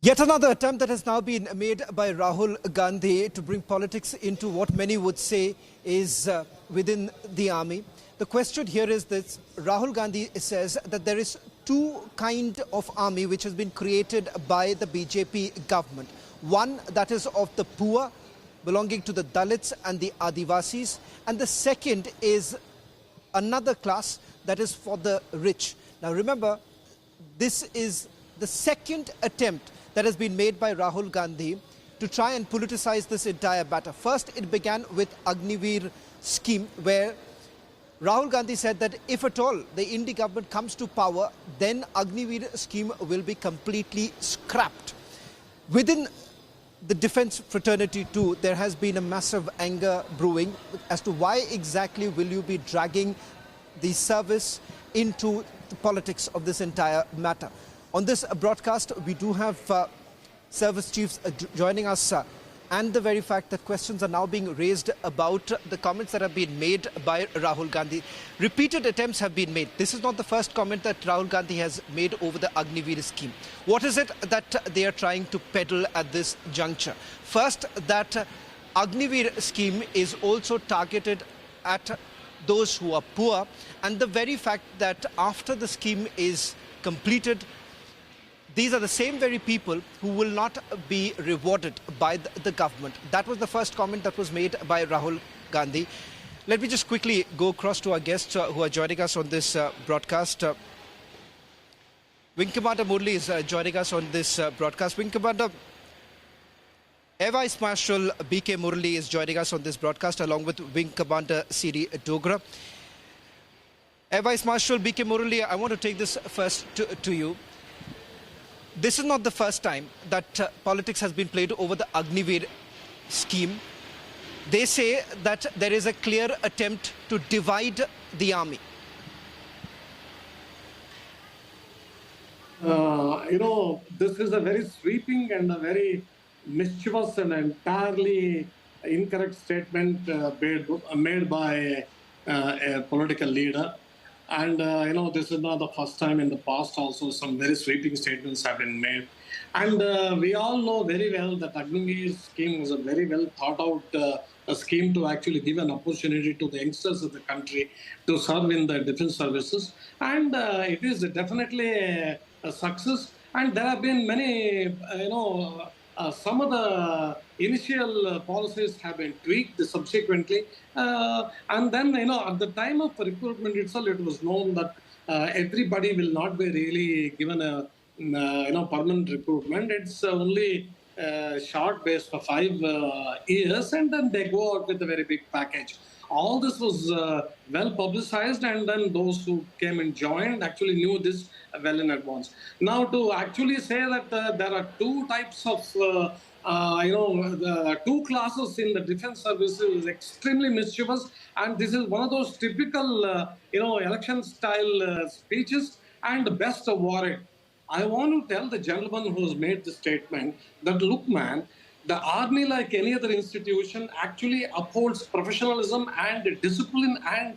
Yet another attempt that has now been made by Rahul Gandhi to bring politics into what many would say is within the army. The question here is this: Rahul Gandhi says that there is two kind of army which has been created by the BJP government. One that is of the poor, belonging to the Dalits and the Adivasis, and the second is another class that is for the rich. Now remember, this is the second attempt that has been made by Rahul Gandhi to try and politicize this entire matter. First, it began with Agniveer scheme, where Rahul Gandhi said that if at all the Indian government comes to power, then Agniveer scheme will be completely scrapped. Within the defense fraternity too, there has been a massive anger brewing as to why exactly will you be dragging the service into the politics of this entire matter. On this broadcast, we do have service chiefs joining us, and the very fact that questions are now being raised about the comments that have been made by Rahul Gandhi. Repeated attempts have been made. This is not the first comment that Rahul Gandhi has made over the Agniveer scheme. What is it that they are trying to peddle at this juncture? First, that Agniveer scheme is also targeted at those who are poor, and the very fact that after the scheme is completed, these are the same very people who will not be rewarded by the government. That was the first comment that was made by Rahul Gandhi. Let me just quickly go across to our guests who are joining us on this broadcast. Wing Commander Murli is joining us on this broadcast. Wing Commander, Air Vice Marshal B.K. Murli is joining us on this broadcast, along with Wing Commander C.D. Dogra. Air Vice Marshal B.K. Murli, I want to take this first to you. This is not the first time that politics has been played over the Agniveer scheme. They say that there is a clear attempt to divide the army. This is a very sweeping and a very mischievous and entirely incorrect statement made by a political leader. And, this is not the first time. In the past also some very sweeping statements have been made. And we all know very well that Agniveer scheme was a very well thought out a scheme to actually give an opportunity to the youngsters of the country to serve in the defense services. And it is definitely a success. And there have been many, some of the initial policies have been tweaked subsequently. And then, at the time of recruitment itself, it was known that everybody will not be really given a, permanent recruitment. It's only short based for 5 years, and then they go out with a very big package. All this was well publicized, and then those who came and joined actually knew this well in advance. Now, to actually say that there are two types of, the two classes in the defense services is extremely mischievous, and this is one of those typical, election style speeches, and best avoided. I want to tell the gentleman who has made the statement that, look, man, the army, like any other institution, actually upholds professionalism and discipline and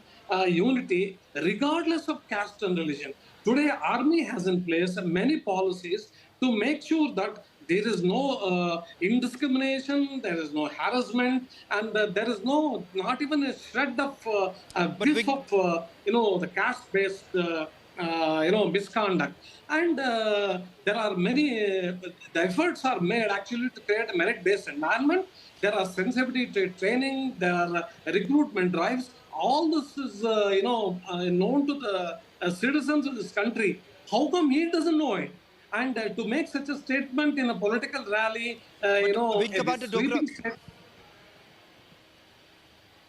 unity, regardless of caste and religion. Today, army has in place many policies to make sure that there is no indiscrimination, there is no harassment, and there is not even a shred of the caste-based misconduct. And there are many, the efforts are made actually to create a merit-based environment. There are sensitivity training, there are recruitment drives. All this is, known to the citizens of this country. How come he doesn't know it? And to make such a statement in a political rally,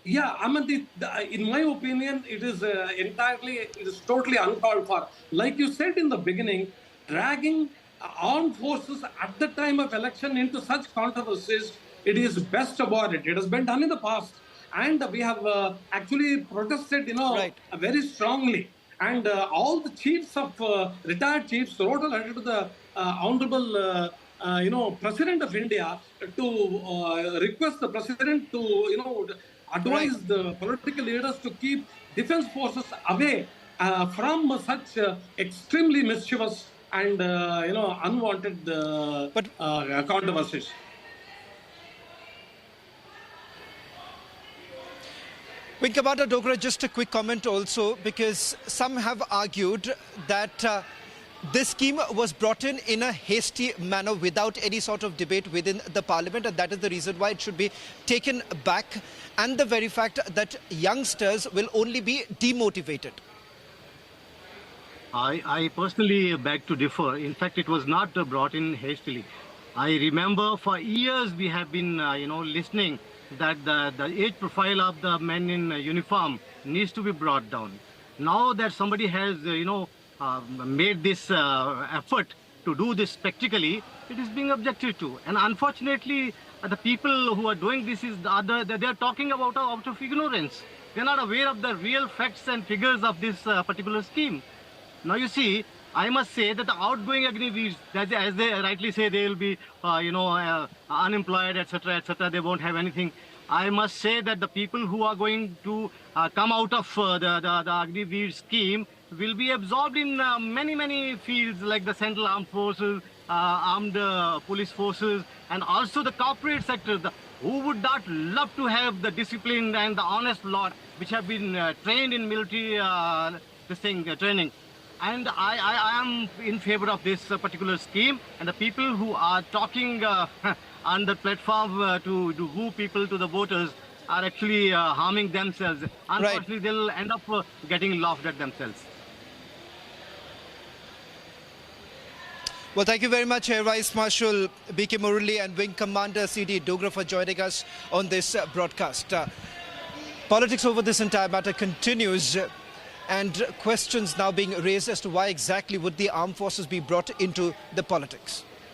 yeah, I mean, in my opinion, it is totally uncalled for. Like you said in the beginning, dragging armed forces at the time of election into such controversies, it is best avoided. It has been done in the past. And we have actually protested, very strongly. And all the chiefs of, retired chiefs wrote a letter to the Honorable President of India to request the President to, advise the political leaders to keep defense forces away from such extremely mischievous and unwanted But controversies. Wing Commander Dogra, just a quick comment also, because some have argued that this scheme was brought in a hasty manner without any sort of debate within the parliament, and that is the reason why it should be taken back, and the very fact that youngsters will only be demotivated. I personally beg to differ. In fact, it was not brought in hastily. I remember for years we have been, listening that the age profile of the men in uniform needs to be brought down. Now that somebody has, made this effort to do this spectacularly, it is being objected to. And unfortunately, the people who are doing this they are talking about out of ignorance. They are not aware of the real facts and figures of this particular scheme. Now you see, I must say that the outgoing Agniveers, as they rightly say, they will be, unemployed, etc., etc. They won't have anything. I must say that the people who are going to come out of the Agniveer scheme will be absorbed in many fields like the Central Armed Forces, armed police forces, and also the corporate sector. Who would not love to have the disciplined and the honest lot which have been trained in military training? And I am in favor of this particular scheme, and the people who are talking on the platform to woo people to the voters are actually harming themselves. Unfortunately, Right. They'll end up getting laughed at themselves. Well, thank you very much, Air Vice Marshal B.K. Murali and Wing Commander C.D. Dogra for joining us on this broadcast. Politics over this entire matter continues, and questions now being raised as to why exactly would the armed forces be brought into the politics.